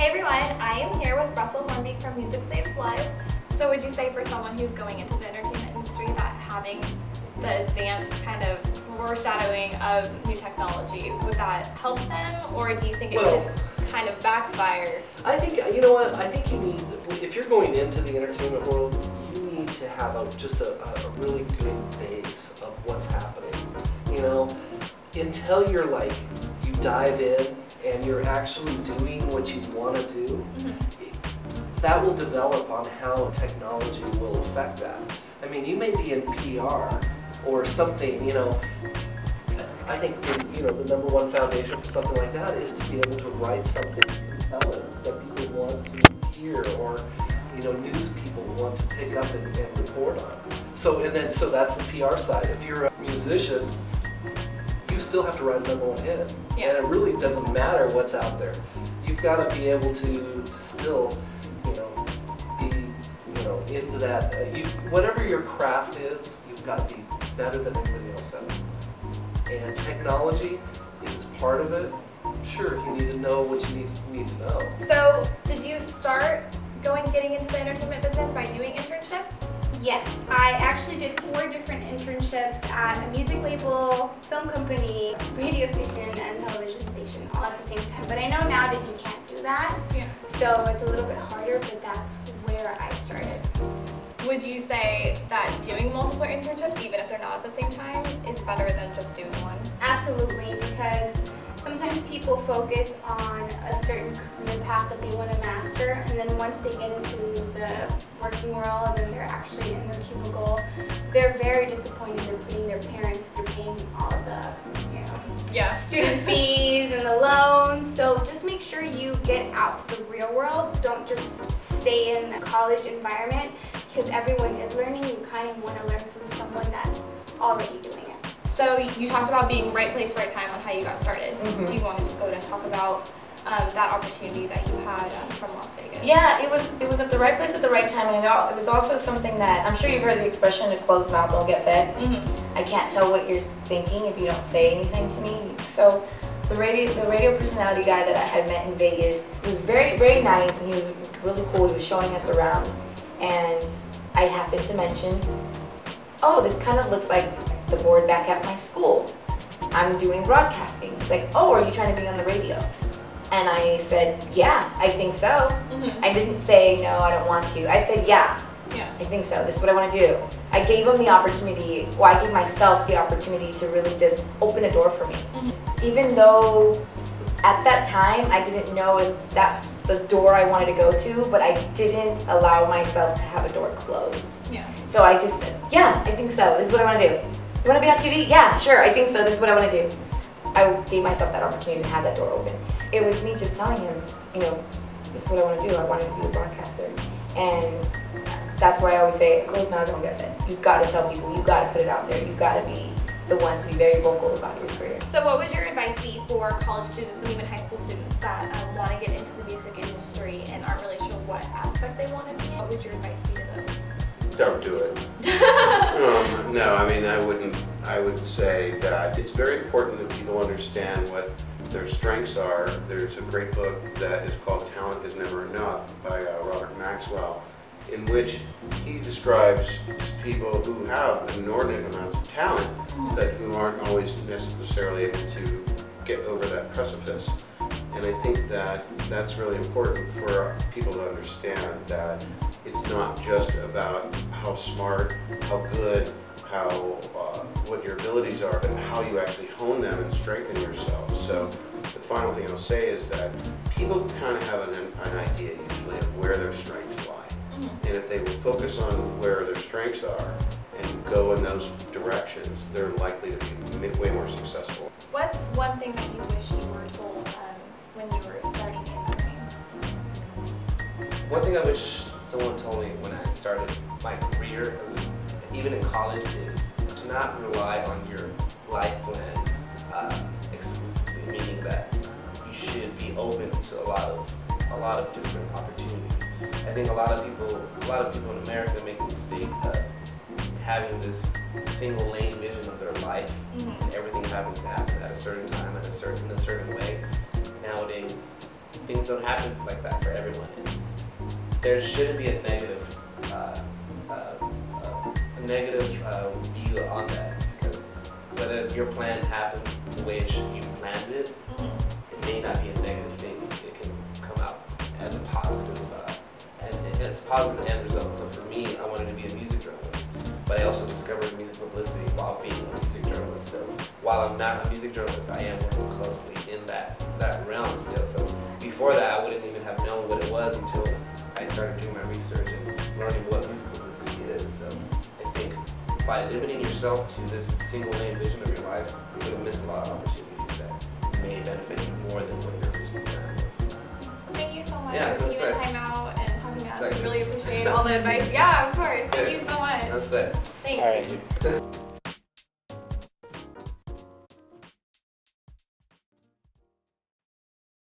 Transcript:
Hey everyone, I am here with Russell Hornbeek from Music Saves Lives. So would you say for someone who's going into the entertainment industry that having the advanced kind of foreshadowing of new technology, would that help them, or do you think it could kind of backfire? I think, you know what, I think you need, if you're going into the entertainment world, you need to have just a really good base of what's happening. You know, until you're like, you dive in and you're actually doing what you want to do, that will develop on how technology will affect that. I mean, you may be in PR or something, you know. I think the number one foundation for something like that is to be able to write something compelling that people want to hear, or news people want to pick up and report on. So that's the PR side. If you're a musician, you still have to write a number one hit, and it really doesn't matter what's out there. You've got to be able to still, be into that. Whatever your craft is, you've got to be better than anybody else at it. And technology, if it's part of it, sure, you need to know what you need to know. So, did you start getting into the entertainment business by doing internships? Yes, I actually did 4 different internships at a music label, film company, radio station, and television station all at the same time. But I know nowadays you can't do that, so it's a little bit harder, but that's where I started. Would you say that doing multiple internships, even if they're not at the same time, is better than just doing one? Absolutely, because sometimes people focus on a certain career path that they want to master, and then once they get into the working world and they're actually in their cubicle, they're very disappointed in putting their parents through paying all of the student fees and the loans. So just make sure you get out to the real world. Don't just stay in a college environment, because everyone is learning. You kind of want to learn from someone that's already doing it. So you talked about being right place, right time on how you got started. Do you want to just go and talk about that opportunity that you had from Las Vegas? Yeah, it was at the right place at the right time, and it was also something that, I'm sure you've heard the expression, a closed mouth don't get fed. I can't tell what you're thinking if you don't say anything to me. So the radio personality guy that I had met in Vegas was very, very nice, and he was really cool. He was showing us around, and I happened to mention, oh, this kind of looks like the board back at my school. I'm doing broadcasting. It's like, oh, are you trying to be on the radio? And I said, yeah, I think so. I didn't say, no, I don't want to. I said, yeah, I think so. This is what I want to do. I gave him the opportunity, well, I gave myself the opportunity to really just open a door for me. Even though at that time I didn't know if that's the door I wanted to go to, but I didn't allow myself to have a door closed. So I just said, yeah, I think so. This is what I want to do. You want to be on TV? Yeah, sure, I think so. This is what I want to do. I gave myself that opportunity to have that door open. It was me just telling him, this is what I want to do. I wanted to be a broadcaster. And that's why I always say, closed mouths don't get fed. You've got to tell people. You've got to put it out there. You've got to be the one to be very vocal about your career. So what would your advice be for college students and even high school students that want to get into the music industry and aren't really sure what aspect they want to be in? What would your advice be to those? Don't do it. No, I mean, I would say that it's very important that people understand what their strengths are. There's a great book that is called Talent is Never Enough by Robert Maxwell, in which he describes people who have inordinate amounts of talent, but who aren't always necessarily able to get over that precipice. And I think that that's really important for people to understand, that it's not just about how smart, how good, what your abilities are, but how you actually hone them and strengthen yourself. So the final thing I'll say is that people kind of have an idea usually of where their strengths lie. And if they will focus on where their strengths are and go in those directions, they're likely to be way more successful. What's one thing that you wish you were told when you were starting interning? One thing I wish someone told me when I started my career, even in college, is to not rely on your life plan exclusively, meaning that you should be open to a lot of different opportunities. I think a lot of people in America make the mistake of having this single lane vision of their life, and everything having to happen at a certain time, in a certain way. Nowadays, things don't happen like that for everyone. And there shouldn't be a negative, view on that, because whether your plan happens the way you planned it, it may not be a negative thing. It can come out as a positive, and it's a positive end result. So for me, I wanted to be a music journalist, but I also discovered music publicity while being a music journalist. So while I'm not a music journalist, I am working closely in that realm still. So before that, I wouldn't even have known what it was until I started doing my research and learning what music publicity is. So I think by limiting yourself to this single lane vision of your life, you're going to miss a lot of opportunities that may benefit you more than what your original plan was. Thank you so much Yeah, for taking that's the it. time out and talking to us. Thank We you. really appreciate all the advice. Yeah, of course. Thank you so much. That's it. Thanks. All right.